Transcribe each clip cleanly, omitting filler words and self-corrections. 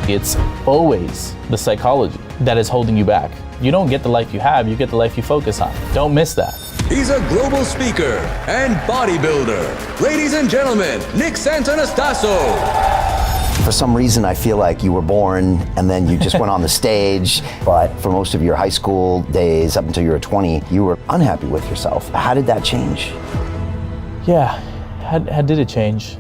It's always the psychology that is holding you back. You don't get the life you have, you get the life you focus on. Don't miss that. He's a global speaker and bodybuilder. Ladies and gentlemen, Nick Santonastasso. For some reason, I feel like you were born and then you just went on the stage. But for most of your high school days, up until you were 20, you were unhappy with yourself. How did that change? Yeah, how did it change?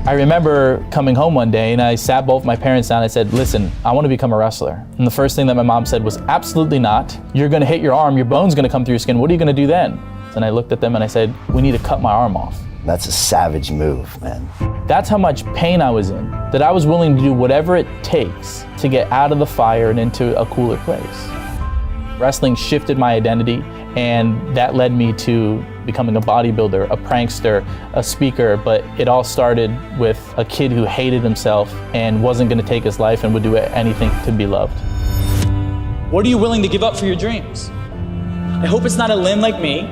I remember coming home one day and I sat both my parents down and I said, listen, I want to become a wrestler. And the first thing that my mom said was, absolutely not. You're going to hit your arm, your bone's going to come through your skin. What are you going to do then? And I looked at them and I said, we need to cut my arm off. That's a savage move, man. That's how much pain I was in, that I was willing to do whatever it takes to get out of the fire and into a cooler place. Wrestling shifted my identity, and that led me to becoming a bodybuilder, a prankster, a speaker, but it all started with a kid who hated himself and wasn't gonna take his life and would do anything to be loved. What are you willing to give up for your dreams? I hope it's not a limb like me,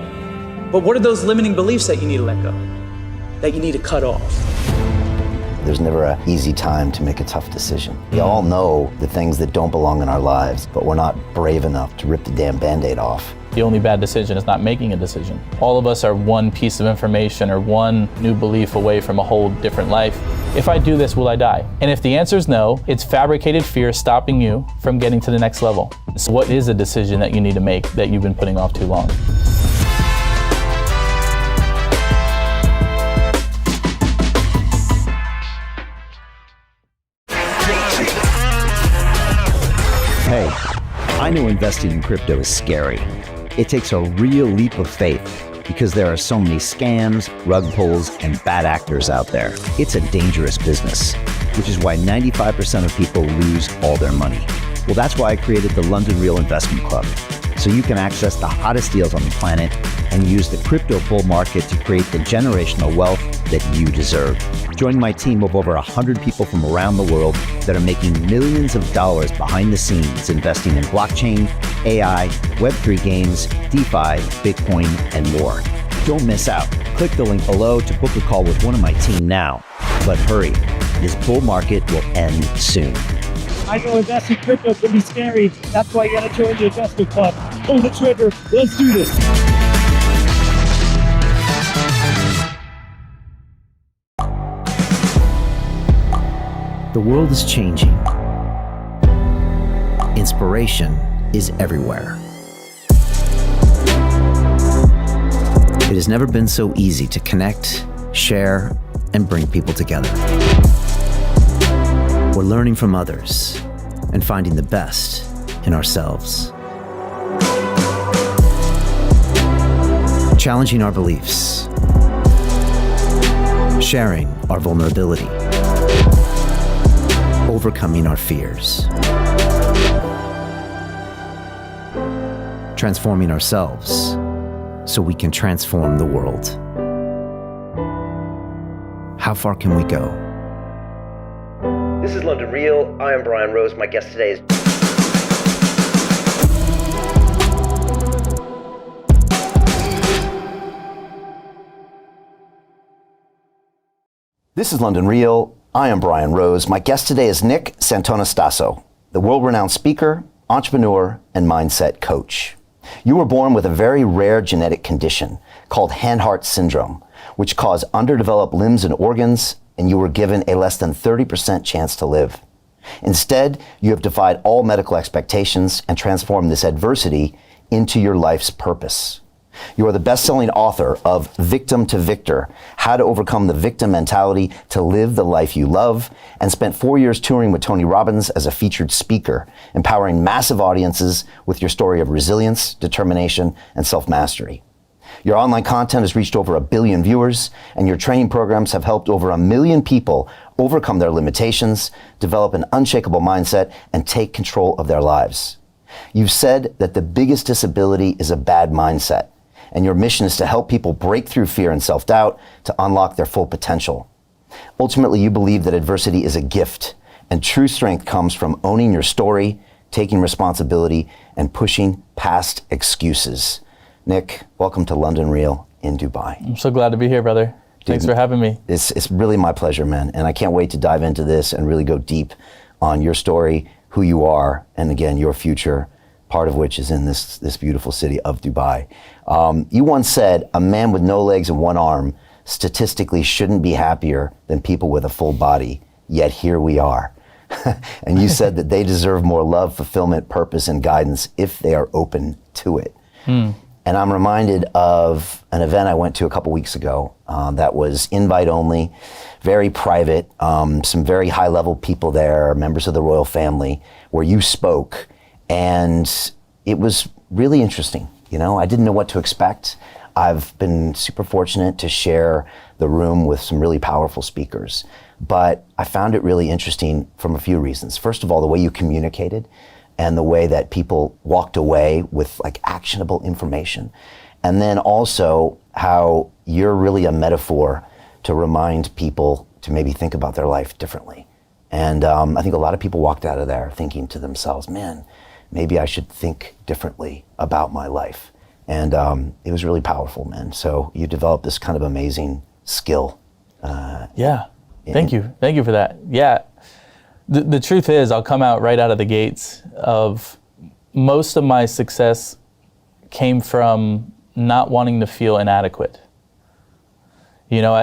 but what are those limiting beliefs that you need to let go, that you need to cut off? There's never an easy time to make a tough decision. We all know the things that don't belong in our lives, but we're not brave enough to rip the damn Band-Aid off. The only bad decision is not making a decision. All of us are one piece of information or one new belief away from a whole different life. If I do this, will I die? And if the answer is no, it's fabricated fear stopping you from getting to the next level. So what is a decision that you need to make that you've been putting off too long? Hey, I know investing in crypto is scary. It takes a real leap of faith because there are so many scams, rug pulls, and bad actors out there. It's a dangerous business, which is why 95% of people lose all their money. Well, that's why I created the London Real Investment Club, so you can access the hottest deals on the planet and use the crypto bull market to create the generational wealth that you deserve. Join my team of over 100 people from around the world that are making millions of dollars behind the scenes investing in blockchain, AI, Web3 games, DeFi, Bitcoin, and more. Don't miss out. Click the link below to book a call with one of my team now. But hurry, this bull market will end soon. I know investing in crypto can be scary. That's why you gotta join the investment club. Pull the trigger. Let's do this. The world is changing. Inspiration is everywhere. It has never been so easy to connect, share, and bring people together. We're learning from others and finding the best in ourselves. Challenging our beliefs. Sharing our vulnerability. Overcoming our fears. Transforming ourselves so we can transform the world. How far can we go? This is London Real. I am Brian Rose. My guest today is... This is London Real. I am Brian Rose. My guest today is Nick Santonastasso, the world-renowned speaker, entrepreneur, and mindset coach. You were born with a very rare genetic condition called Hanhart syndrome, which caused underdeveloped limbs and organs, and you were given a less than 30% chance to live. Instead, you have defied all medical expectations and transformed this adversity into your life's purpose. You are the best-selling author of Victim to Victor, How to Overcome the Victim Mentality to Live the Life You Love, and spent 4 years touring with Tony Robbins as a featured speaker, empowering massive audiences with your story of resilience, determination, and self-mastery. Your online content has reached over 1 billion viewers, and your training programs have helped over 1 million people overcome their limitations, develop an unshakable mindset, and take control of their lives. You've said that the biggest disability is a bad mindset, and your mission is to help people break through fear and self-doubt to unlock their full potential. Ultimately, you believe that adversity is a gift, and true strength comes from owning your story, taking responsibility, and pushing past excuses. Nick, welcome to London Real in Dubai. I'm so glad to be here, brother. Thanks for having me. It's really my pleasure, man, and I can't wait to dive into this and really go deep on your story, who you are, and again, your future, part of which is in this beautiful city of Dubai. You once said, a man with no legs and one arm statistically shouldn't be happier than people with a full body, yet here we are. And you said that they deserve more love, fulfillment, purpose, and guidance if they are open to it. And I'm reminded of an event I went to a couple weeks ago that was invite only, very private, some very high level people there, members of the royal family, where you spoke. And it was really interesting. You know, I didn't know what to expect. I've been super fortunate to share the room with some really powerful speakers, but I found it really interesting from a few reasons. First of all, the way you communicated and the way that people walked away with like actionable information. And then also how you're really a metaphor to remind people to maybe think about their life differently. And I think a lot of people walked out of there thinking to themselves, man, maybe I should think differently about my life. And it was really powerful, man. So you developed this kind of amazing skill. Yeah, thank you for that. Yeah, the truth is I'll come out right out of the gates of most of my success came from not wanting to feel inadequate. You know,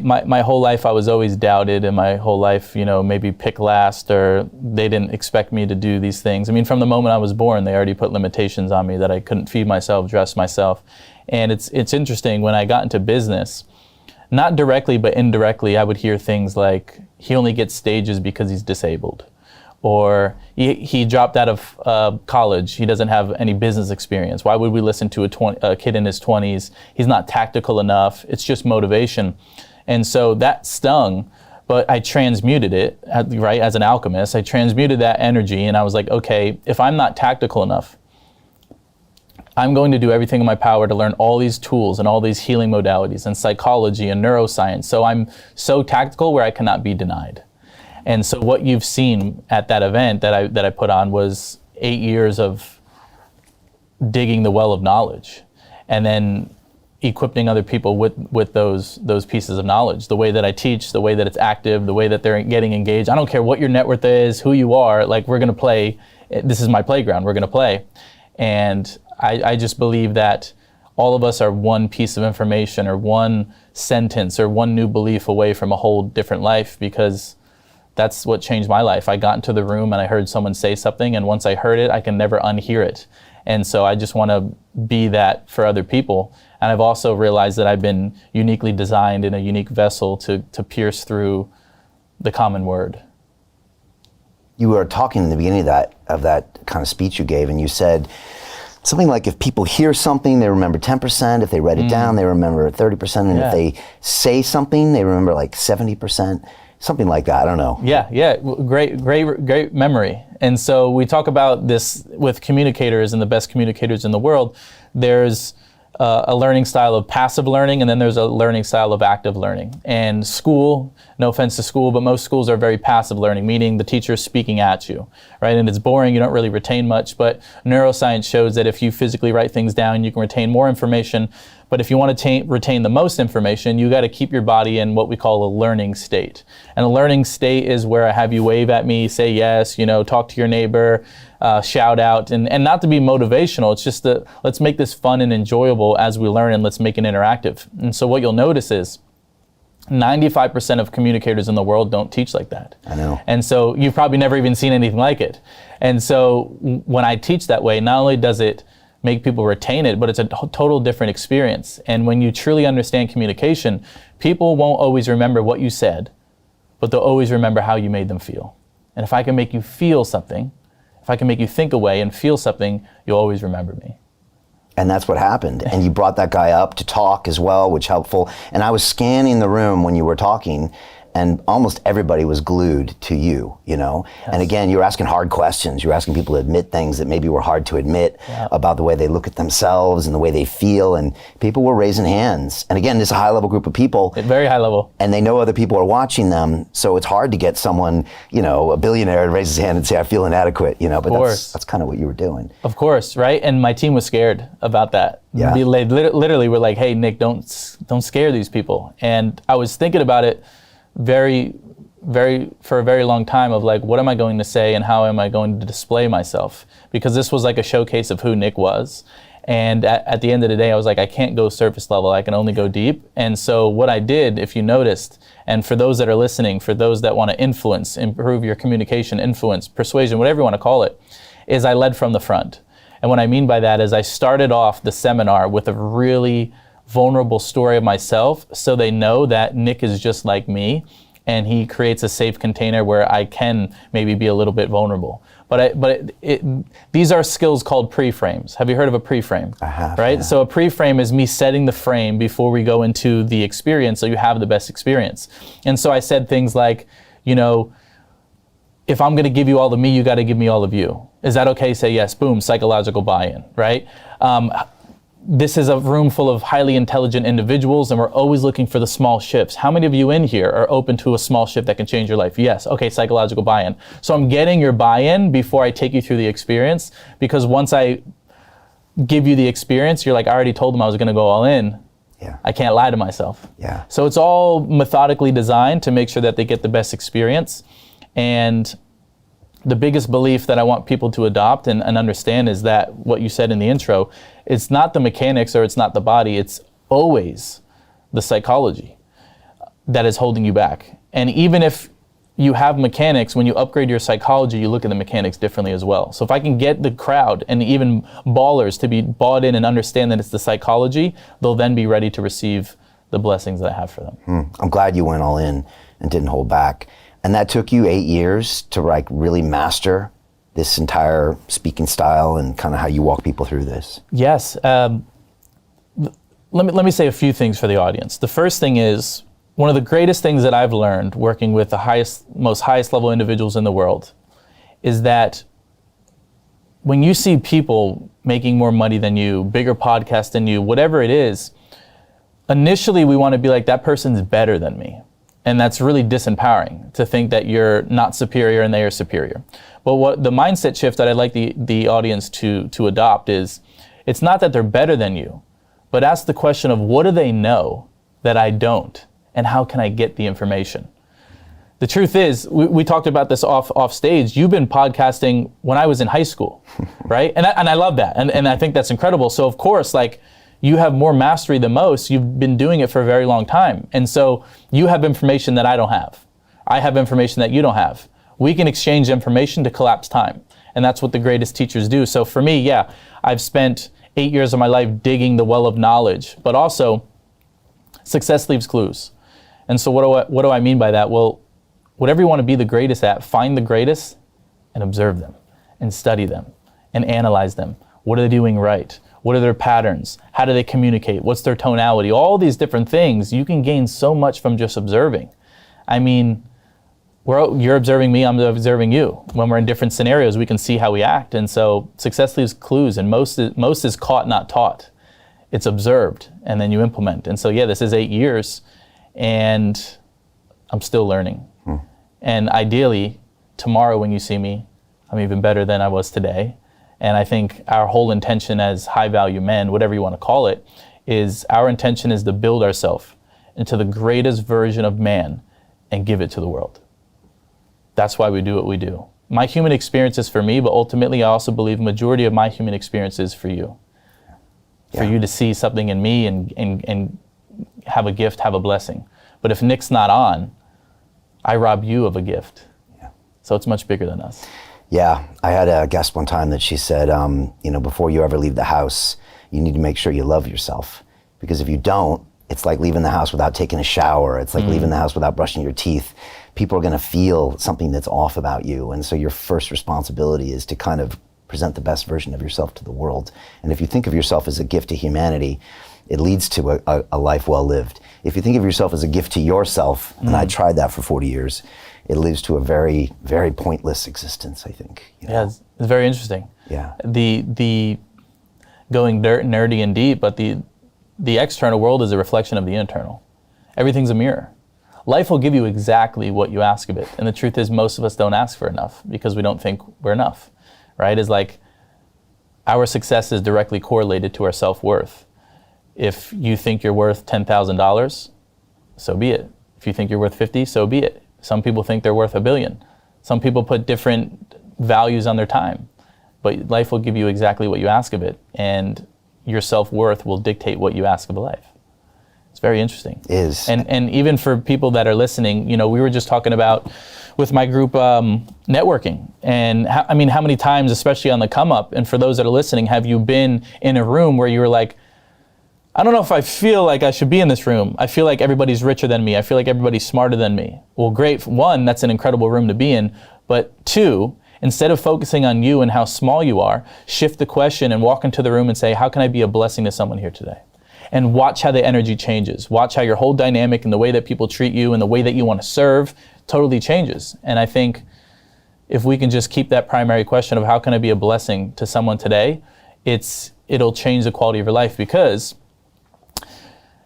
my whole life I was always doubted, and my whole life, you know, maybe pick last, or they didn't expect me to do these things. I mean, from the moment I was born, they already put limitations on me that I couldn't feed myself, dress myself. And it's interesting, when I got into business, not directly but indirectly, I would hear things like, he only gets stages because he's disabled. Or he dropped out of college. He doesn't have any business experience. Why would we listen to a kid in his 20s? He's not tactical enough. It's just motivation. And so that stung, but I transmuted it, right, as an alchemist. I transmuted that energy, and I was like, okay, if I'm not tactical enough, I'm going to do everything in my power to learn all these tools and all these healing modalities and psychology and neuroscience. So I'm so tactical where I cannot be denied. And so what you've seen at that event that I put on was 8 years of digging the well of knowledge, and then equipping other people with those pieces of knowledge. The way that I teach, the way that it's active, the way that they're getting engaged. I don't care what your net worth is, who you are, like, we're gonna play. This is my playground, we're gonna play. And I just believe that all of us are one piece of information or one sentence or one new belief away from a whole different life, because that's what changed my life. I got into the room and I heard someone say something, and once I heard it, I can never unhear it. And so I just want to be that for other people. And I've also realized that I've been uniquely designed in a unique vessel to pierce through the common word. You were talking in the beginning of that kind of speech you gave, and you said something like, if people hear something, they remember 10%. If they write it down, they remember 30%. And if they say something, they remember like 70%. Something like that, I don't know. Yeah, great memory. And so we talk about this with communicators and the best communicators in the world. There's a learning style of passive learning, and then there's a learning style of active learning. And school, no offense to school, but most schools are very passive learning, meaning the teacher's speaking at you, right? And it's boring, you don't really retain much, but neuroscience shows that if you physically write things down, you can retain more information. But if you want to retain the most information, you got to keep your body in what we call a learning state. And a learning state is where I have you wave at me, say yes, you know, talk to your neighbor, shout out, and not to be motivational. It's just let's make this fun and enjoyable as we learn, and let's make it interactive. And so what you'll notice is 95% of communicators in the world don't teach like that. I know. And so you've probably never even seen anything like it. And so when I teach that way, not only does it make people retain it, but it's a total different experience. And when you truly understand communication, people won't always remember what you said, but they'll always remember how you made them feel. And if I can make you feel something, if I can make you think away and feel something, you'll always remember me. And that's what happened. And you brought that guy up to talk as well, which helpful. And I was scanning the room when you were talking, and almost everybody was glued to you, you know? Yes. And again, you were asking hard questions. You were asking people to admit things that maybe were hard to admit about the way they look at themselves and the way they feel. And people were raising hands. And again, this is a high level group of people. Very high level. And they know other people are watching them. So it's hard to get someone, you know, a billionaire to raise his hand and say, I feel inadequate, you know? But that's kind of what you were doing. Of course, right? And my team was scared about that. Yeah. They literally were like, hey, Nick, don't scare these people. And I was thinking about it very for a very long time of like, what am I going to say and how am I going to display myself? Because this was like a showcase of who Nick was. And at the end of the day, I was like, I can't go surface level, I can only go deep. And so what I did, if you noticed, and for those that are listening, for those that want to influence, improve your communication, influence, persuasion, whatever you want to call it, is I led from the front. And what I mean by that is I started off the seminar with a really vulnerable story of myself, so they know that Nick is just like me, and he creates a safe container where I can maybe be a little bit vulnerable. But these are skills called pre-frames. Have you heard of a pre-frame? I have. Right? Yeah. So a pre-frame is me setting the frame before we go into the experience so you have the best experience. And so I said things like, you know, if I'm gonna give you all of me, you gotta give me all of you. Is that okay? Say yes, boom, psychological buy-in, right? This is a room full of highly intelligent individuals and we're always looking for the small shifts. How many of you in here are open to a small shift that can change your life? Yes, okay, psychological buy-in. So I'm getting your buy-in before I take you through the experience, because once I give you the experience, you're like, I already told them I was gonna go all in. Yeah. I can't lie to myself. Yeah. So it's all methodically designed to make sure that they get the best experience. And the biggest belief that I want people to adopt and understand is that what you said in the intro, it's not the mechanics or it's not the body, it's always the psychology that is holding you back. And even if you have mechanics, when you upgrade your psychology, you look at the mechanics differently as well. So if I can get the crowd and even ballers to be bought in and understand that it's the psychology, they'll then be ready to receive the blessings that I have for them. I'm glad you went all in and didn't hold back. And that took you 8 years to like really master this entire speaking style and kind of how you walk people through this. Yes. Let me say a few things for the audience. The first thing is, one of the greatest things that I've learned working with the most highest level individuals in the world is that when you see people making more money than you, bigger podcast than you, whatever it is, initially we want to be like, that person's better than me. And that's really disempowering to think that you're not superior and they are superior. But what the mindset shift that I'd like the audience to adopt is, it's not that they're better than you, but ask the question of, what do they know that I don't? And how can I get the information? The truth is, we talked about this off stage, you've been podcasting when I was in high school, right? And I love that, and I think that's incredible. So of course, like, you have more mastery than most. You've been doing it for a very long time. And so you have information that I don't have. I have information that you don't have. We can exchange information to collapse time. And that's what the greatest teachers do. So for me, yeah, I've spent 8 years of my life digging the well of knowledge, but also success leaves clues. And so what do I mean by that? Well, whatever you want to be the greatest at, find the greatest and observe them and study them and analyze them. What are they doing right? What are their patterns? How do they communicate? What's their tonality? All these different things, you can gain so much from just observing. I mean, you're observing me, I'm observing you. When we're in different scenarios, we can see how we act. And so success leaves clues, and most is caught, not taught. It's observed, and then you implement. And so yeah, this is 8 years, and I'm still learning. And ideally, tomorrow when you see me, I'm even better than I was today. And I think our whole intention as high-value men, whatever you want to call it, is our intention is to build ourselves into the greatest version of man and give it to the world. That's why we do what we do. My human experience is for me, but ultimately I also believe the majority of my human experience is for you. For you to see something in me and have a gift, have a blessing. But if Nick's not on, I rob you of a gift. So it's much bigger than us. Yeah, I had a guest one time that she said, before you ever leave the house, you need to make sure you love yourself. Because if you don't, it's like leaving the house without taking a shower. It's like leaving the house without brushing your teeth. People are going to feel something that's off about you. And so your first responsibility is to kind of present the best version of yourself to the world. And if you think of yourself as a gift to humanity, it leads to a life well lived. If you think of yourself as a gift to yourself, and I tried that for 40 years, it leads to a very, very pointless existence, I think. Yeah, it's very interesting. Yeah. The going nerdy and deep, but the external world is a reflection of the internal. Everything's a mirror. Life will give you exactly what you ask of it. And the truth is, most of us don't ask for enough because we don't think we're enough, right? It's like our success is directly correlated to our self-worth. If you think you're worth $10,000, so be it. If you think you're worth 50, so be it. Some people think they're worth $1 billion. Some people put different values on their time. But life will give you exactly what you ask of it, and your self-worth will dictate what you ask of life. It's very interesting. It is. And even for people that are listening, you know, we were just talking about with my group networking, and how many times, especially on the come up, and for those that are listening, have you been in a room where you were like, I don't know if I feel like I should be in this room. I feel like everybody's richer than me. I feel like everybody's smarter than me. Well, great. One, that's an incredible room to be in. But two, instead of focusing on you and how small you are, shift the question and walk into the room and say, how can I be a blessing to someone here today? And watch how the energy changes. Watch how your whole dynamic and the way that people treat you and the way that you want to serve totally changes. And I think if we can just keep that primary question of how can I be a blessing to someone today, it'll change the quality of your life. Because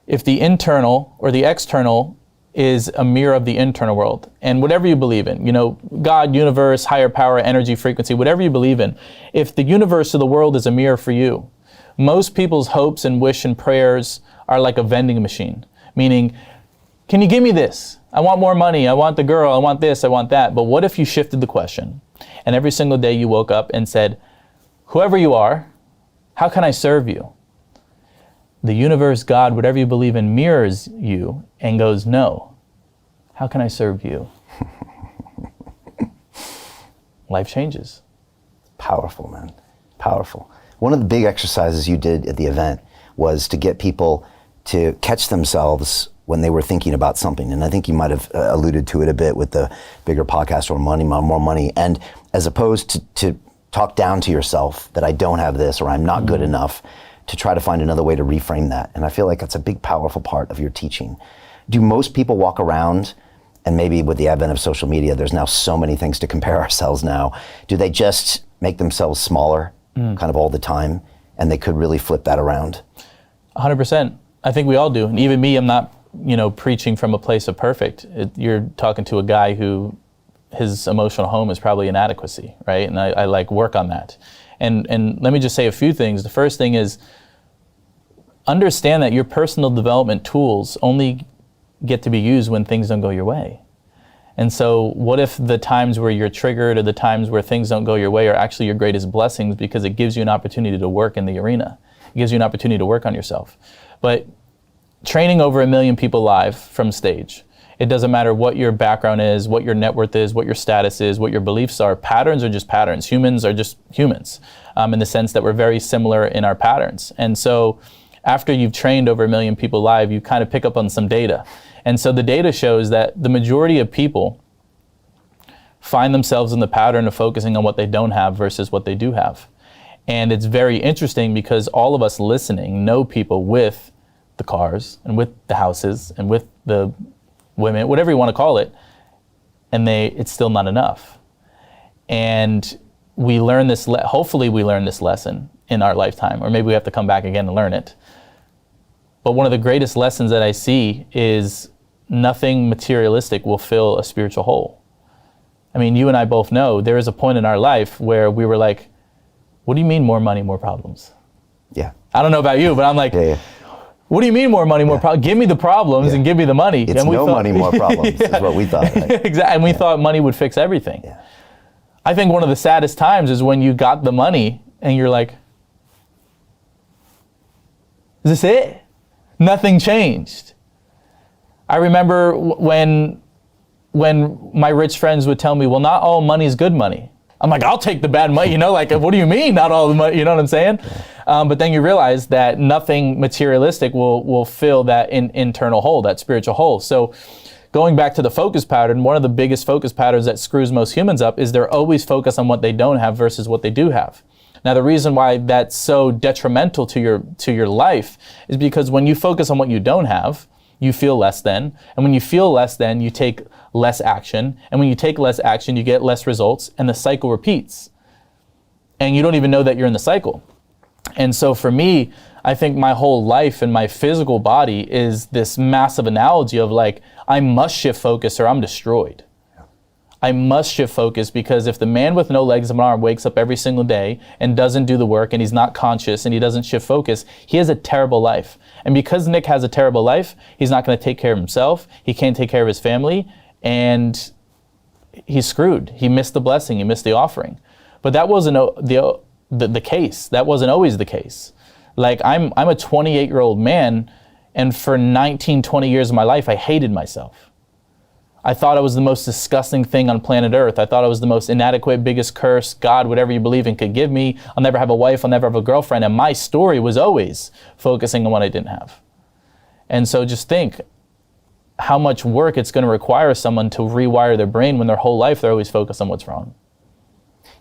if the internal or the external is a mirror of the internal world, and whatever you believe in, you know, God, universe, higher power, energy, frequency, whatever you believe in, if the universe of the world is a mirror for you, most people's hopes and wish and prayers are like a vending machine, meaning, can you give me this? I want more money, I want the girl, I want this, I want that. But what if you shifted the question, and every single day you woke up and said, whoever you are, how can I serve you? The universe, God, whatever you believe in, mirrors you and goes, no, how can I serve you? Life changes. Powerful, man. Powerful. One of the big exercises you did at the event was to get people to catch themselves when they were thinking about something. And I think you might have alluded to it a bit with the bigger podcast, or money, more money. And as opposed to talk down to yourself that I don't have this, or I'm not good enough, to try to find another way to reframe that. And I feel like that's a big, powerful part of your teaching. Do most people walk around, and maybe with the advent of social media, there's now so many things to compare ourselves now, do they just make themselves smaller kind of all the time, and they could really flip that around? 100%. I think we all do. And even me, I'm not, you know, preaching from a place of perfect. You're talking to a guy who his emotional home is probably inadequacy, right? And I like work on that. And let me just say a few things. The first thing is, understand that your personal development tools only get to be used when things don't go your way. And so what if the times where you're triggered or the times where things don't go your way are actually your greatest blessings, because it gives you an opportunity to work in the arena. It gives you an opportunity to work on yourself. But training over 1 million people live from stage, it doesn't matter what your background is, what your net worth is, what your status is, what your beliefs are. Patterns are just patterns. Humans are just humans, in the sense that we're very similar in our patterns. And so after you've trained over 1 million people live, you kind of pick up on some data. And so the data shows that the majority of people find themselves in the pattern of focusing on what they don't have versus what they do have. And it's very interesting because all of us listening know people with the cars and with the houses and with the women, whatever you want to call it, and it's still not enough. And we learn this, hopefully we learn this lesson in our lifetime, or maybe we have to come back again and learn it. But one of the greatest lessons that I see is nothing materialistic will fill a spiritual hole. I mean, you and I both know there is a point in our life where we were like, what do you mean more money, more problems? Yeah. I don't know about you, but I'm like, Yeah. what do you mean more money, more problems? Give me the problems and give me the money. It's money, more problems is what we thought. Right? Exactly. And we thought money would fix everything. Yeah. I think one of the saddest times is when you got the money and you're like, is this it? Nothing changed. I remember when my rich friends would tell me, well, not all money is good money. I'm like, I'll take the bad money, you know, like, what do you mean, not all the money, you know what I'm saying? But then you realize that nothing materialistic will fill that internal hole, that spiritual hole. So going back to the focus pattern, one of the biggest focus patterns that screws most humans up is they're always focused on what they don't have versus what they do have. Now, the reason why that's so detrimental to your life is because when you focus on what you don't have, you feel less than. And when you feel less than, you take less action. And when you take less action, you get less results, and the cycle repeats. And you don't even know that you're in the cycle. And so for me, I think my whole life and my physical body is this massive analogy of like, I must shift focus or I'm destroyed. I must shift focus, because if the man with no legs and an arm wakes up every single day and doesn't do the work and he's not conscious and he doesn't shift focus, he has a terrible life. And because Nick has a terrible life, he's not going to take care of himself. He can't take care of his family. and he's screwed. He missed the blessing, he missed the offering. But that wasn't the case. That wasn't always the case. Like, I'm a 28-year-old man, and for 19, 20 years of my life, I hated myself. I thought I was the most disgusting thing on planet Earth. I thought I was the most inadequate, biggest curse God, whatever you believe in, could give me. I'll never have a wife, I'll never have a girlfriend. And my story was always focusing on what I didn't have. And so just think how much work it's going to require someone to rewire their brain when their whole life they're always focused on what's wrong.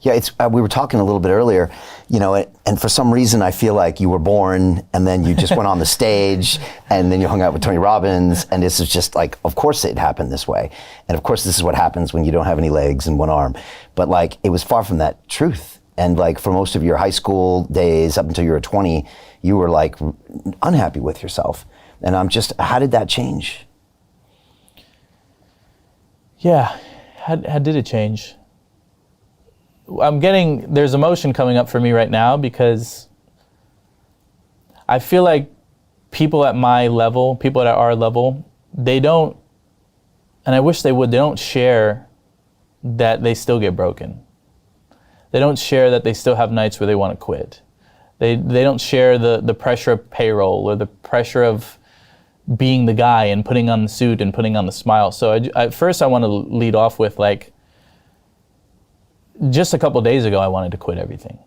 Yeah, it's we were talking a little bit earlier, you know, and for some reason I feel like you were born and then you just went on the stage and then you hung out with Tony Robbins, and this is just like, of course it happened this way. And of course this is what happens when you don't have any legs and one arm. But like, it was far from that truth. And like, for most of your high school days up until you were 20, you were like unhappy with yourself. And how did that change? Yeah, how did it change? There's emotion coming up for me right now because I feel like people at my level, people at our level, they don't, and I wish they would, they don't share that they still get broken. They don't share that they still have nights where they want to quit. They don't share the pressure of payroll or the pressure of being the guy and putting on the suit and putting on the smile. So at first I want to lead off with, like, just a couple of days ago, I wanted to quit everything.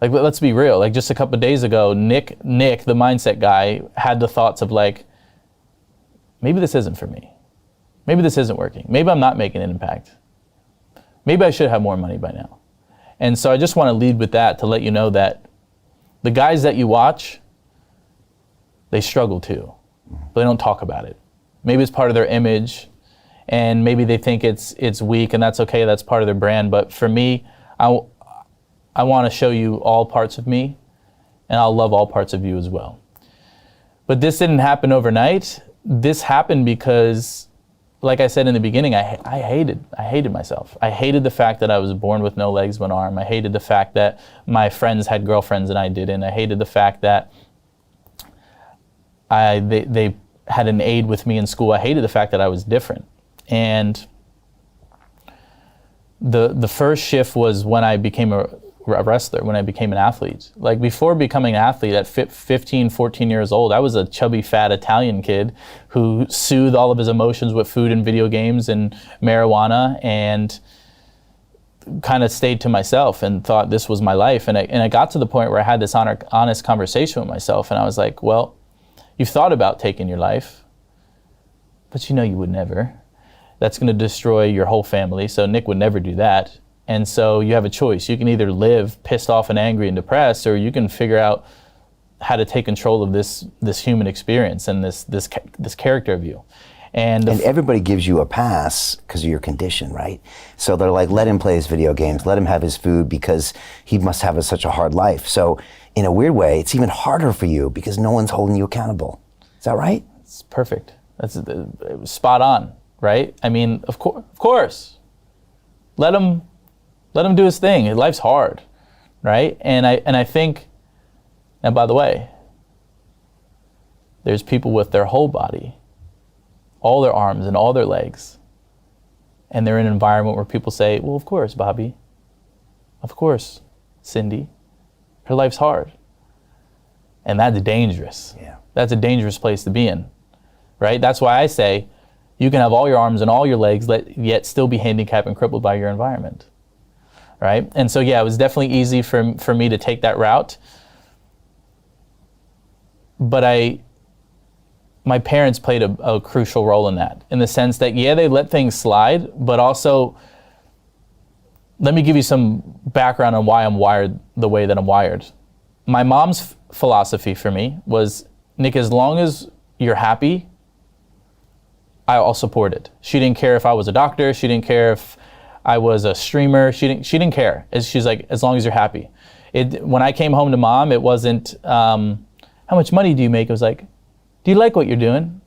Like, let's be real. Like, just a couple of days ago, Nick, the mindset guy, had the thoughts of like, maybe this isn't for me. Maybe this isn't working. Maybe I'm not making an impact. Maybe I should have more money by now. And so I just want to lead with that to let you know that the guys that you watch, they struggle too, but they don't talk about it. Maybe it's part of their image, and maybe they think it's weak, and that's okay, that's part of their brand. But for me, I want to show you all parts of me, and I'll love all parts of you as well. But this didn't happen overnight. This happened because, like I said in the beginning, I hated myself. I hated the fact that I was born with no legs, one arm. I hated the fact that my friends had girlfriends and I didn't. I hated the fact that they had an aide with me in school. I hated the fact that I was different. And the first shift was when I became a wrestler, when I became an athlete. Like, before becoming an athlete at 15, 14 years old, I was a chubby, fat Italian kid who soothed all of his emotions with food and video games and marijuana, and kind of stayed to myself and thought this was my life. And I got to the point where I had this honest conversation with myself, and I was like, well, you've thought about taking your life, but you know you would never. That's going to destroy your whole family, so Nick would never do that. And so you have a choice. You can either live pissed off and angry and depressed, or you can figure out how to take control of this human experience and this character of you. And everybody gives you a pass because of your condition, right? So they're like, let him play his video games, let him have his food because he must have such a hard life. So in a weird way, it's even harder for you because no one's holding you accountable. Is that right? It's perfect. That's spot on, right? I mean, of course, let him do his thing. Life's hard, right? And I think, and by the way, there's people with their whole body, all their arms and all their legs, and they're in an environment where people say, well, of course, Bobby, of course, Cindy, her life's hard. And that's dangerous. Yeah. That's a dangerous place to be in, right? That's why I say you can have all your arms and all your legs, yet still be handicapped and crippled by your environment, right? And so, yeah, it was definitely easy for me to take that route. But my parents played a crucial role in that, in the sense that, yeah, they let things slide, but also, let me give you some background on why I'm wired the way that I'm wired. My mom's philosophy for me was, Nick, as long as you're happy, I'll support it. She didn't care if I was a doctor. She didn't care if I was a streamer. She didn't care. She's like, as long as you're happy. When I came home to mom, it wasn't, how much money do you make? It was like, do you like what you're doing?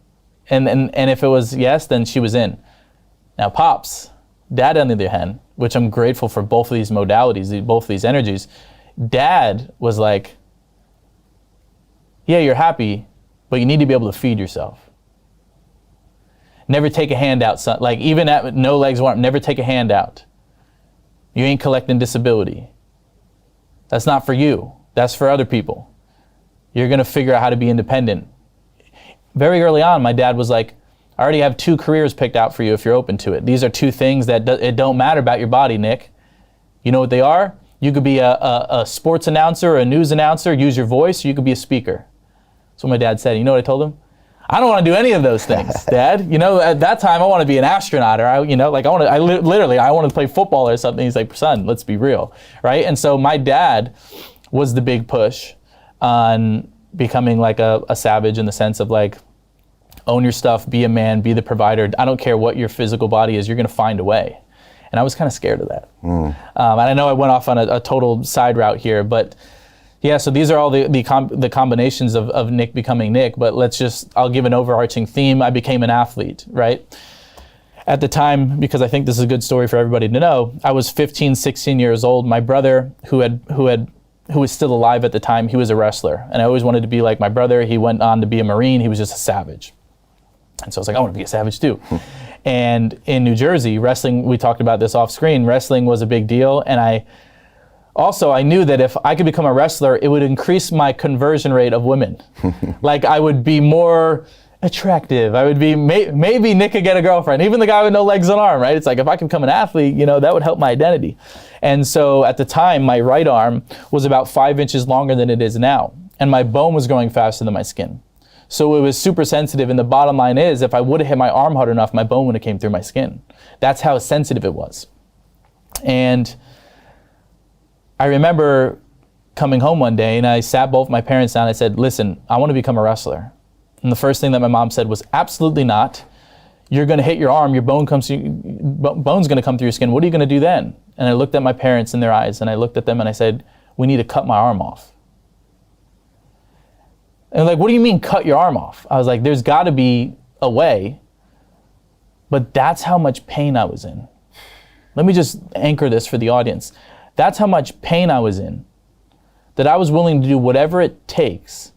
And if it was yes, then she was in. Now Pops, Dad on the other hand, which I'm grateful for both of these modalities, both of these energies, Dad was like, yeah, you're happy, but you need to be able to feed yourself. Never take a handout, son. Like even at no legs warm, never take a handout. You ain't collecting disability. That's not for you. That's for other people. You're gonna figure out how to be independent. Very early on, my dad was like, I already have 2 careers picked out for you if you're open to it. These are 2 things that it don't matter about your body, Nick. You know what they are? You could be a sports announcer or a news announcer, use your voice, or you could be a speaker. That's what my dad said. You know what I told him? I don't want to do any of those things, Dad. You know, at that time, I want to be an astronaut, or I wanted to play football or something. He's like, son, let's be real, right? And so my dad was the big push on becoming like a savage in the sense of like, own your stuff, be a man, be the provider. I don't care what your physical body is, you're going to find a way. And I was kind of scared of that. And I know I went off on a total side route here, but yeah, so these are all the combinations of Nick becoming Nick, but I'll give an overarching theme. I became an athlete, right? At the time, because I think this is a good story for everybody to know, I was 15, 16 years old. My brother, who was still alive at the time, he was a wrestler. And I always wanted to be like my brother. He went on to be a Marine. He was just a savage. And so I was like, I want to be a savage too. And in New Jersey, wrestling, we talked about this off screen, wrestling was a big deal. And I knew that if I could become a wrestler, it would increase my conversion rate of women. Like I would be more attractive. I would be, maybe Nick could get a girlfriend, even the guy with no legs and arm, right? It's like, if I could become an athlete, that would help my identity. And so at the time, my right arm was about 5 inches longer than it is now. And my bone was growing faster than my skin. So it was super sensitive. And the bottom line is, if I would have hit my arm hard enough, my bone would have came through my skin. That's how sensitive it was. And I remember coming home one day and I sat both my parents down. I said, listen, I want to become a wrestler. And the first thing that my mom said was, absolutely not. You're going to hit your arm, your bone's going to come through your skin. What are you going to do then? And I looked at my parents in their eyes and I looked at them and I said, we need to cut my arm off. And like, what do you mean cut your arm off? I was like, there's got to be a way. But that's how much pain I was in. Let me just anchor this for the audience. That's how much pain I was in, that I was willing to do whatever it takes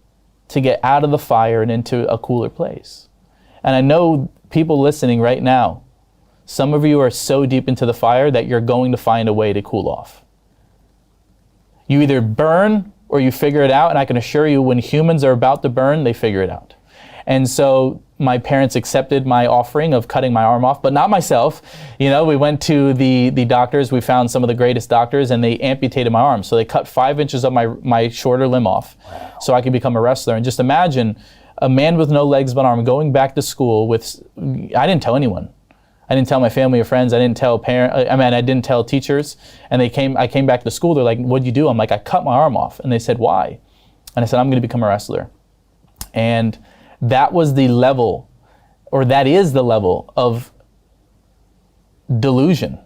to get out of the fire and into a cooler place. And I know people listening right now, some of you are so deep into the fire that you're going to find a way to cool off. You either burn or you figure it out, and I can assure you when humans are about to burn, they figure it out. And so my parents accepted my offering of cutting my arm off, but not myself. We went to the doctors, we found some of the greatest doctors, and they amputated my arm. So they cut 5 inches of my shorter limb off. Wow. So I could become a wrestler. And just imagine a man with no legs but arm going back to school I didn't tell anyone. I didn't tell my family or friends. I didn't tell I didn't tell teachers. And I came back to school. They're like, what'd you do? I'm like, I cut my arm off. And they said, why? And I said, I'm going to become a wrestler. And that was the level, or that is the level of delusion,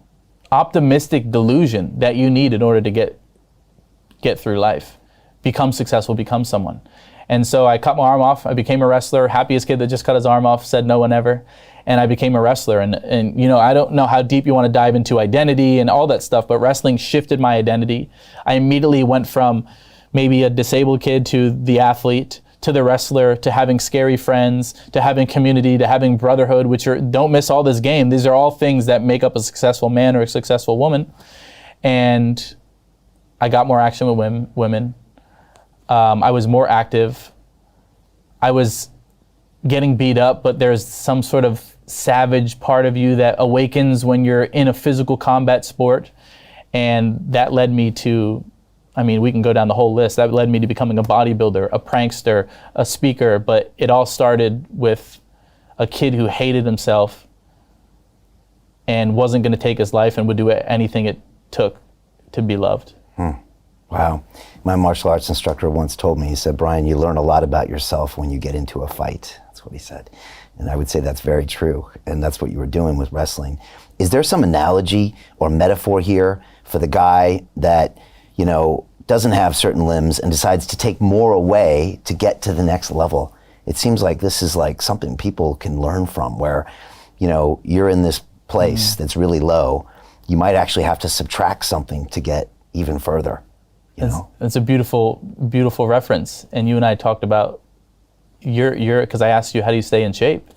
optimistic delusion that you need in order to get through life, become successful, become someone. And so I cut my arm off. I became a wrestler, happiest kid that just cut his arm off, said no one ever. And I became a wrestler. And I don't know how deep you want to dive into identity and all that stuff, but wrestling shifted my identity. I immediately went from maybe a disabled kid to the athlete, to the wrestler, to having scary friends, to having community, to having brotherhood, don't miss all this game. These are all things that make up a successful man or a successful woman. And I got more action with women. I was more active. I was getting beat up, but there's some sort of savage part of you that awakens when you're in a physical combat sport. And that led me to, we can go down the whole list. That led me to becoming a bodybuilder, a prankster, a speaker, but it all started with a kid who hated himself and wasn't going to take his life and would do anything it took to be loved. Wow. My martial arts instructor once told me, he said, Brian, you learn a lot about yourself when you get into a fight. That's what he said. And I would say that's very true. And that's what you were doing with wrestling. Is there some analogy or metaphor here for the guy that, doesn't have certain limbs and decides to take more away to get to the next level? It seems like this is like something people can learn from, where, you're in this place that's really low. You might actually have to subtract something to get even further. It's a beautiful, beautiful reference. And you and I talked about because I asked you, how do you stay in shape?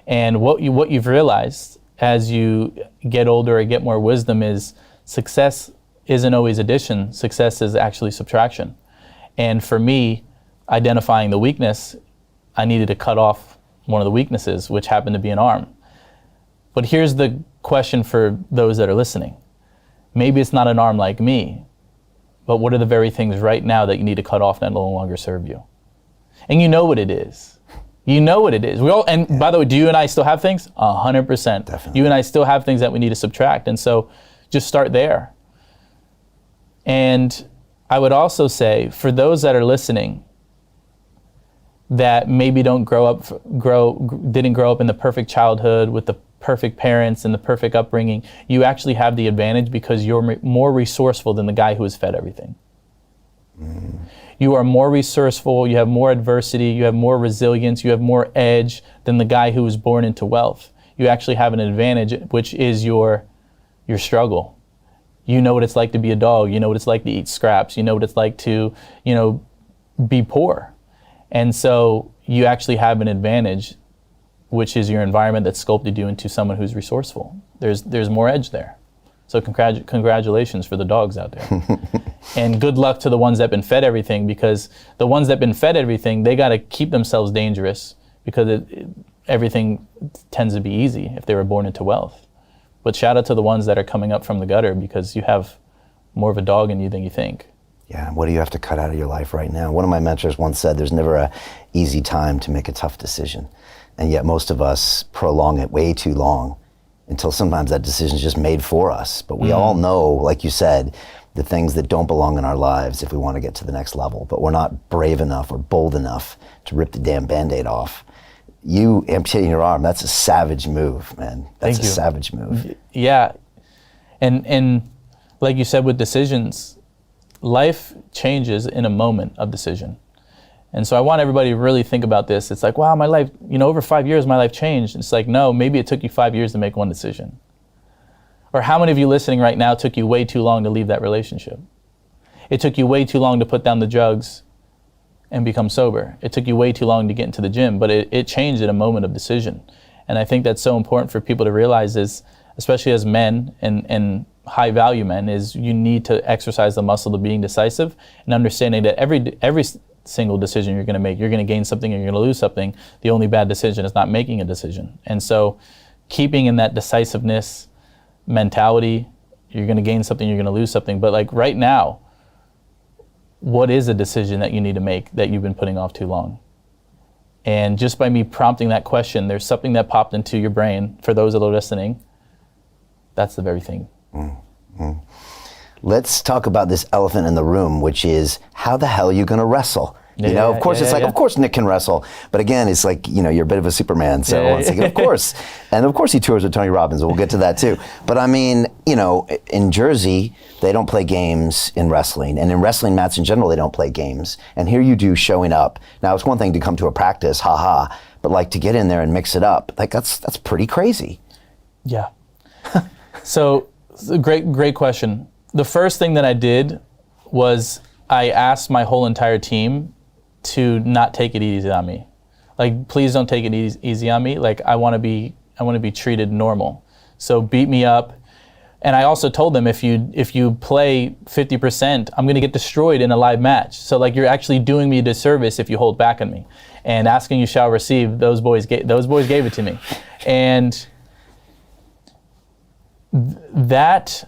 And what you've realized as you get older or get more wisdom is success isn't always addition, success is actually subtraction. And for me, identifying the weakness, I needed to cut off one of the weaknesses, which happened to be an arm. But here's the question for those that are listening. Maybe it's not an arm like me, but what are the very things right now that you need to cut off that no longer serve you? And you know what it is. You know what it is. We all, and by the way, do you and I still have things? 100%. Definitely. You and I still have things that we need to subtract. And so just start there. And I would also say, for those that are listening, that maybe didn't grow up in the perfect childhood with the perfect parents and the perfect upbringing, you actually have the advantage because you're more resourceful than the guy who was fed everything. You are more resourceful, you have more adversity, you have more resilience, you have more edge than the guy who was born into wealth. You actually have an advantage, which is your struggle. You know what it's like to be a dog, you know what it's like to eat scraps, you know what it's like to, be poor. And so you actually have an advantage, which is your environment that sculpted you into someone who's resourceful. There's more edge there. So congratulations for the dogs out there. And good luck to the ones that have been fed everything, because the ones that have been fed everything, they got to keep themselves dangerous because everything tends to be easy if they were born into wealth. But shout out to the ones that are coming up from the gutter, because you have more of a dog in you than you think. Yeah, what do you have to cut out of your life right now? One of my mentors once said, there's never an easy time to make a tough decision. And yet most of us prolong it way too long until sometimes that decision is just made for us. But we all know, like you said, the things that don't belong in our lives if we want to get to the next level. But we're not brave enough or bold enough to rip the damn Band-Aid off. You amputating your arm, that's a savage move, man. That's a savage move. Yeah. And like you said with decisions, life changes in a moment of decision. And so I want everybody to really think about this. It's like, wow, my life, over 5 years, my life changed. It's like, no, maybe it took you 5 years to make one decision. Or how many of you listening right now took you way too long to leave that relationship? It took you way too long to put down the drugs and become sober. It took you way too long to get into the gym, but it changed at a moment of decision. And I think that's so important for people to realize is, especially as men and high value men, is you need to exercise the muscle of being decisive and understanding that every single decision you're going to make, you're going to gain something or you're going to lose something. The only bad decision is not making a decision. And so keeping in that decisiveness mentality, you're going to gain something, you're going to lose something. But like right now, what is a decision that you need to make that you've been putting off too long? And just by me prompting that question, there's something that popped into your brain for those that are listening. That's the very thing. Mm-hmm. Let's talk about this elephant in the room, which is how the hell are you going to wrestle? Of course, of course Nick can wrestle. But again, it's like, you're a bit of a Superman. So once again, of course. And of course he tours with Tony Robbins. We'll get to that too. But I mean, in Jersey, they don't play games in wrestling. And in wrestling mats in general, they don't play games. And here you do showing up. Now, it's one thing to come to a practice, haha. But like to get in there and mix it up, like that's pretty crazy. Yeah. So great question. The first thing that I did was I asked my whole entire team to not take it easy on me. Like, please don't take it easy on me. Like, I want to be treated normal. So beat me up. And I also told them, if you play 50%, I'm going to get destroyed in a live match. So like, you're actually doing me a disservice if you hold back on me. And asking you shall receive. Those boys gave it to me. And that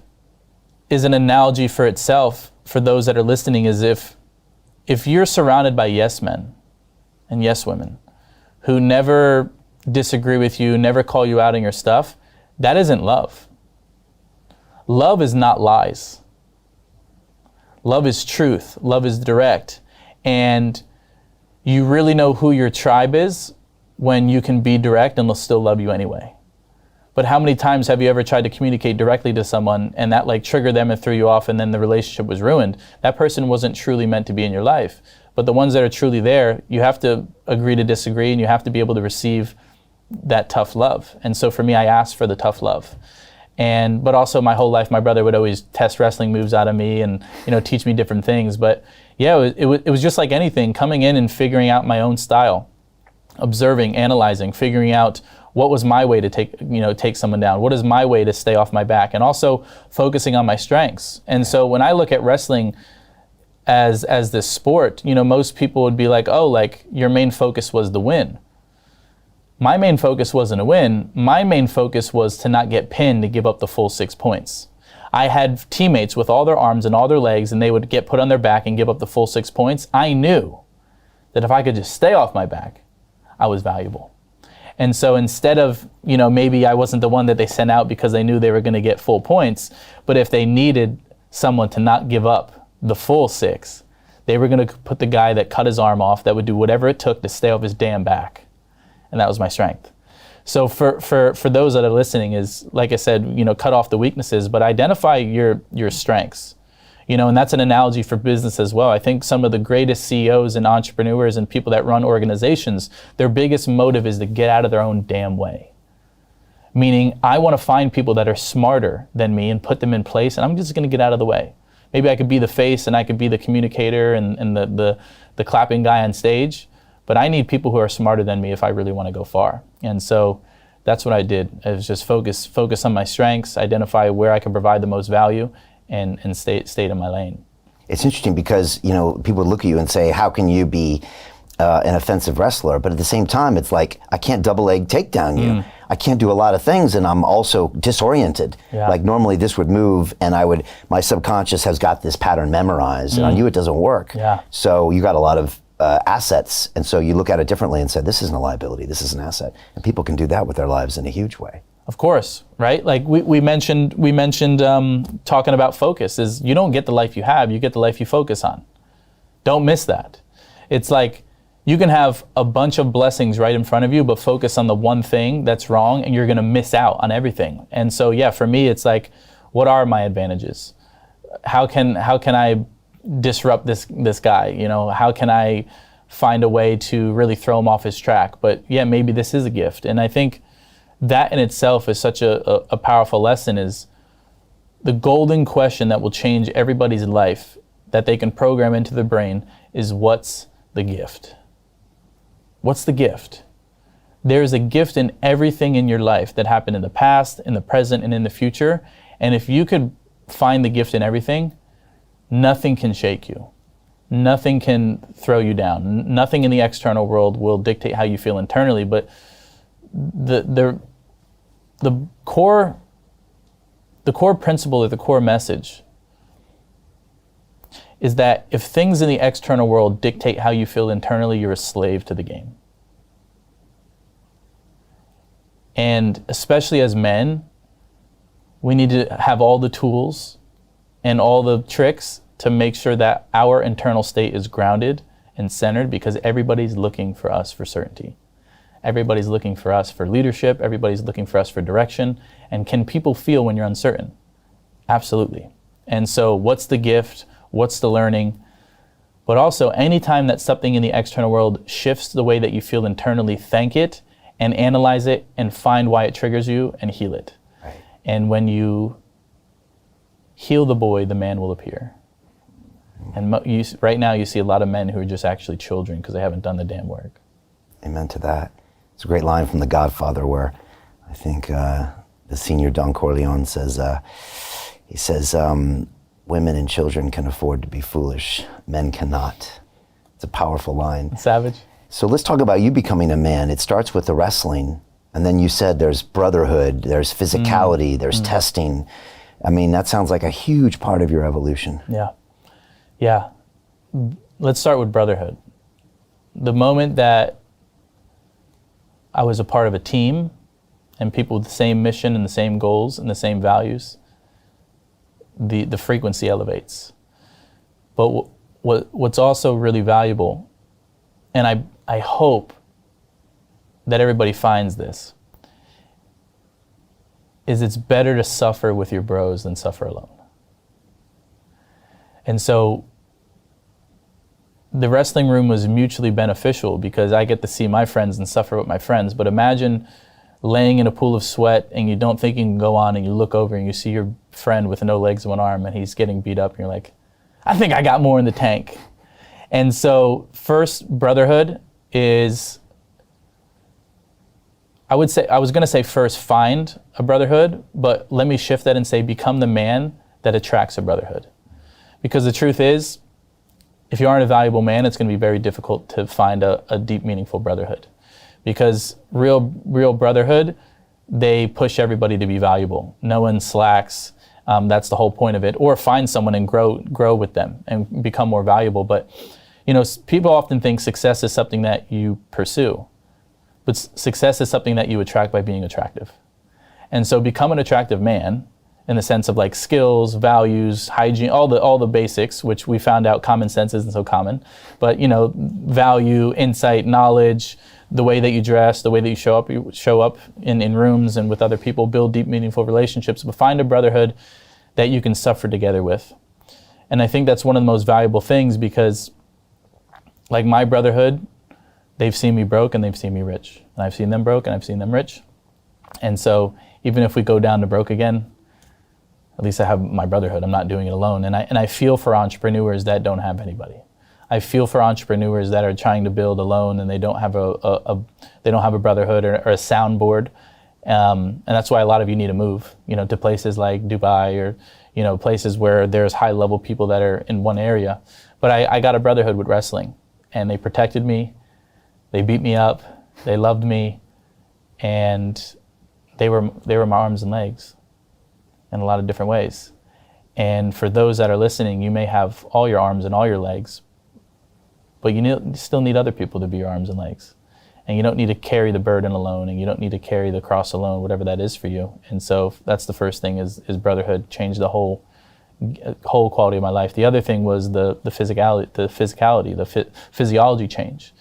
is an analogy for itself for those that are listening, is if you're surrounded by yes men and yes women who never disagree with you, never call you out on your stuff, that isn't love. Love is not lies. Love is truth. Love is direct. And you really know who your tribe is when you can be direct and they'll still love you anyway. But how many times have you ever tried to communicate directly to someone and that like triggered them and threw you off and then the relationship was ruined? That person wasn't truly meant to be in your life. But the ones that are truly there, you have to agree to disagree and you have to be able to receive that tough love. And so for me, I asked for the tough love. But also my whole life, my brother would always test wrestling moves out of me and teach me different things. But yeah, it was just like anything, coming in and figuring out my own style, observing, analyzing, figuring out what was my way to take someone down? What is my way to stay off my back? And also focusing on my strengths. And so when I look at wrestling as this sport, most people would be like, oh, like your main focus was the win. My main focus wasn't a win. My main focus was to not get pinned to give up the full 6 points. I had teammates with all their arms and all their legs, and they would get put on their back and give up the full 6 points. I knew that if I could just stay off my back, I was valuable. And so instead of, maybe I wasn't the one that they sent out because they knew they were going to get full points, but if they needed someone to not give up the full 6, they were going to put the guy that cut his arm off that would do whatever it took to stay off his damn back. And that was my strength. So for those that are listening is, like I said, cut off the weaknesses, but identify your strengths. And that's an analogy for business as well. I think some of the greatest CEOs and entrepreneurs and people that run organizations, their biggest motive is to get out of their own damn way. Meaning, I want to find people that are smarter than me and put them in place, and I'm just going to get out of the way. Maybe I could be the face and I could be the communicator and the clapping guy on stage, but I need people who are smarter than me if I really want to go far. And so that's what I did. I was just focus on my strengths, identify where I can provide the most value, and stay in my lane. It's interesting because, people look at you and say, how can you be an offensive wrestler? But at the same time, it's like, I can't double leg takedown you. I can't do a lot of things, and I'm also disoriented. Yeah. Like normally this would move, and my subconscious has got this pattern memorized, and on you it doesn't work. Yeah. So you got a lot of assets, and so you look at it differently and say, this isn't a liability, this is an asset. And people can do that with their lives in a huge way. Of course, right? Like we mentioned talking about focus is you don't get the life you have, you get the life you focus on. Don't miss that. It's like you can have a bunch of blessings right in front of you, but focus on the one thing that's wrong and you're gonna miss out on everything. And so yeah, for me, it's like, what are my advantages? How can I disrupt this guy? How can I find a way to really throw him off his track? But yeah, maybe this is a gift. And I think that in itself is such a powerful lesson, is the golden question that will change everybody's life that they can program into their brain is, what's the gift? What's the gift? There's a gift in everything in your life that happened in the past, in the present, and in the future. And if you could find the gift in everything, nothing can shake you. Nothing can throw you down. Nothing in the external world will dictate how you feel internally, but the core principle or the core message is that if things in the external world dictate how you feel internally, you're a slave to the game. And especially as men, we need to have all the tools and all the tricks to make sure that our internal state is grounded and centered, because everybody's looking for us for certainty. Everybody's looking for us for leadership. Everybody's looking for us for direction. And can people feel when you're uncertain? Absolutely. And so what's the gift? What's the learning? But also, anytime that something in the external world shifts the way that you feel internally, thank it and analyze it and find why it triggers you and heal it. Right. And when you heal the boy, the man will appear. And right now you see a lot of men who are just actually children because they haven't done the damn work. Amen to that. It's a great line from The Godfather where I think the senior Don Corleone says, he says, women and children can afford to be foolish, men cannot. It's a powerful line. Savage. So let's talk about you becoming a man. It starts with the wrestling, and then you said there's brotherhood, there's physicality, there's testing. I mean, that sounds like a huge part of your evolution. Yeah. Let's start with brotherhood. The moment that I was a part of a team and people with the same mission and the same goals and the same values, the frequency elevates. But what's also really valuable, and I hope that everybody finds this, is it's better to suffer with your bros than suffer alone. And so the wrestling room was mutually beneficial because I get to see my friends and suffer with my friends. But imagine laying in a pool of sweat and you don't think you can go on, and you look over and you see your friend with no legs and one arm and he's getting beat up and you're like, I think I got more in the tank. And so first, brotherhood is, I was going to say first find a brotherhood, but let me shift that and say become the man that attracts a brotherhood. Because the truth is, if you aren't a valuable man, it's going to be very difficult to find a deep, meaningful brotherhood. Because real brotherhood, they push everybody to be valuable. No one slacks. That's the whole point of it. Or find someone and grow with them and become more valuable. But people often think success is something that you pursue. But success is something that you attract by being attractive. And so become an attractive man in the sense of like skills, values, hygiene, all the basics, which we found out common sense isn't so common. But value, insight, knowledge, the way that you dress, the way that you show up in rooms and with other people, build deep, meaningful relationships, but find a brotherhood that you can suffer together with. And I think that's one of the most valuable things because like my brotherhood, they've seen me broke and they've seen me rich. And I've seen them broke and I've seen them rich. And so even if we go down to broke again, at least I have my brotherhood. I'm not doing it alone. And I feel for entrepreneurs that don't have anybody. I feel for entrepreneurs that are trying to build alone and they don't have a brotherhood or a soundboard. And that's why a lot of you need to move, to places like Dubai or, places where there's high level people that are in one area. But I got a brotherhood with wrestling and they protected me. They beat me up, they loved me, and they were my arms and legs in a lot of different ways. And for those that are listening, you may have all your arms and all your legs, but you still need other people to be your arms and legs. And you don't need to carry the burden alone, and you don't need to carry the cross alone, whatever that is for you. And so that's the first thing is brotherhood, changed the whole quality of my life. The other thing was the physicality, the physiology change.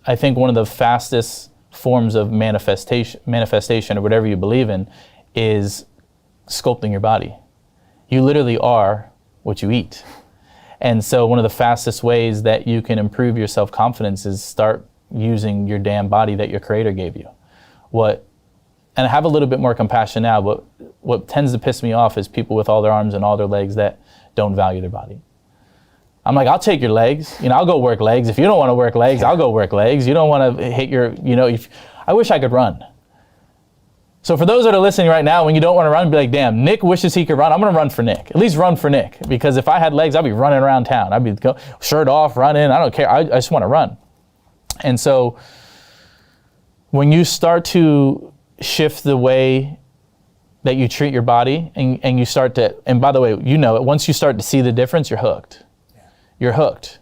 I think one of the fastest forms of manifestation or whatever you believe in is sculpting your body. You literally are what you eat. And so one of the fastest ways that you can improve your self-confidence is start using your damn body that your creator gave you. And I have a little bit more compassion now, but what tends to piss me off is people with all their arms and all their legs that don't value their body. I'm like, I'll take your legs. I'll go work legs. If you don't want to work legs, I'll go work legs. You don't want to hit your, I wish I could run. So for those that are listening right now, when you don't want to run, be like, damn, Nick wishes he could run. I'm going to run for Nick. At least run for Nick. Because if I had legs, I'd be running around town. I'd be shirt off, running. I don't care. I just want to run. And so when you start to shift the way that you treat your body and you start to, and by the way, once you start to see the difference, you're hooked. You're hooked.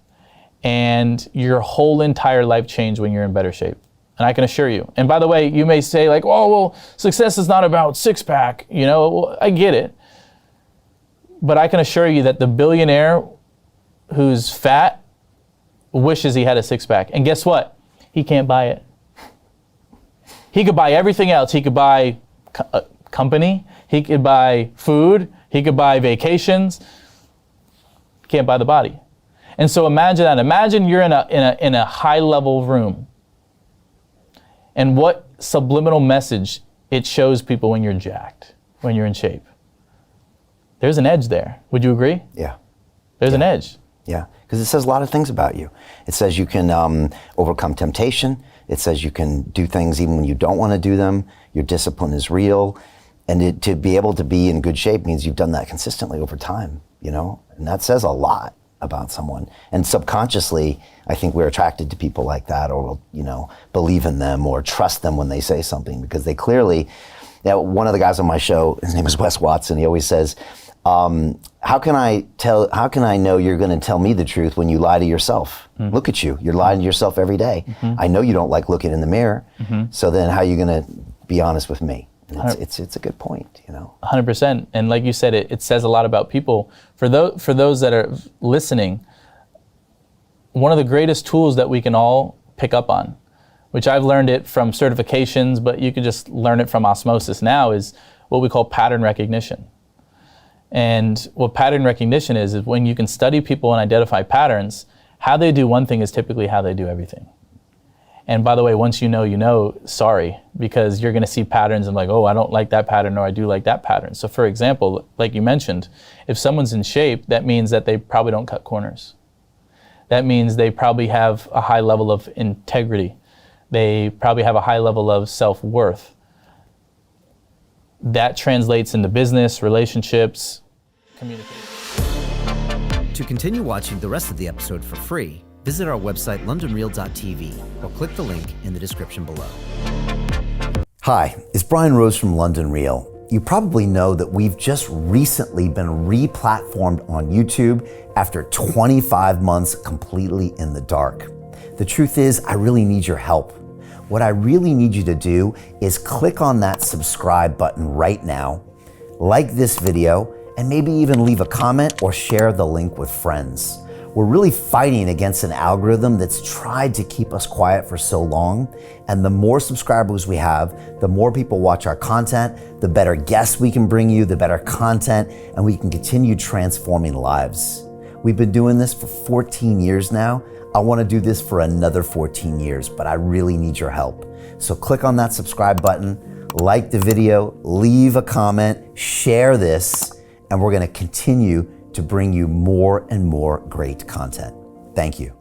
And your whole entire life changed when you're in better shape. And I can assure you. And by the way, you may say like, oh, well, success is not about six pack. I get it. But I can assure you that the billionaire who's fat wishes he had a six pack. And guess what? He can't buy it. He could buy everything else. He could buy a company. He could buy food. He could buy vacations. Can't buy the body. And so imagine that. Imagine you're in a high level room. And what subliminal message it shows people when you're jacked, when you're in shape. There's an edge there. Would you agree? Yeah. There's an edge. Yeah, because it says a lot of things about you. It says you can overcome temptation. It says you can do things even when you don't want to do them. Your discipline is real. And to be able to be in good shape means you've done that consistently over time, and that says a lot about someone. And subconsciously, I think we're attracted to people like that, or believe in them or trust them when they say something, because they clearly, one of the guys on my show, his name is Wes Watson, he always says, how can I know you're going to tell me the truth when you lie to yourself? Mm-hmm. Look at you, you're lying to yourself every day. Mm-hmm. I know you don't like looking in the mirror, so then how are you going to be honest with me? It's a good point, 100%. And like you said, it says a lot about people. For those that are listening, one of the greatest tools that we can all pick up on, which I've learned it from certifications, but you can just learn it from osmosis now, is what we call pattern recognition. And what pattern recognition is when you can study people and identify patterns, how they do one thing is typically how they do everything. And by the way, once you know, sorry, because you're going to see patterns and like, oh, I don't like that pattern, or I do like that pattern. So for example, like you mentioned, if someone's in shape, that means that they probably don't cut corners. That means they probably have a high level of integrity. They probably have a high level of self-worth. That translates into business, relationships, communication. To continue watching the rest of the episode for free, visit our website londonreal.tv or click the link in the description below. Hi, it's Brian Rose from London Real. You probably know that we've just recently been re-platformed on YouTube after 25 months completely in the dark. The truth is, I really need your help. What I really need you to do is click on that subscribe button right now, like this video, and maybe even leave a comment or share the link with friends. We're really fighting against an algorithm that's tried to keep us quiet for so long. And the more subscribers we have, the more people watch our content, the better guests we can bring you, the better content, and we can continue transforming lives. We've been doing this for 14 years now. I want to do this for another 14 years, but I really need your help. So click on that subscribe button, like the video, leave a comment, share this, and we're going to continue to bring you more and more great content. Thank you.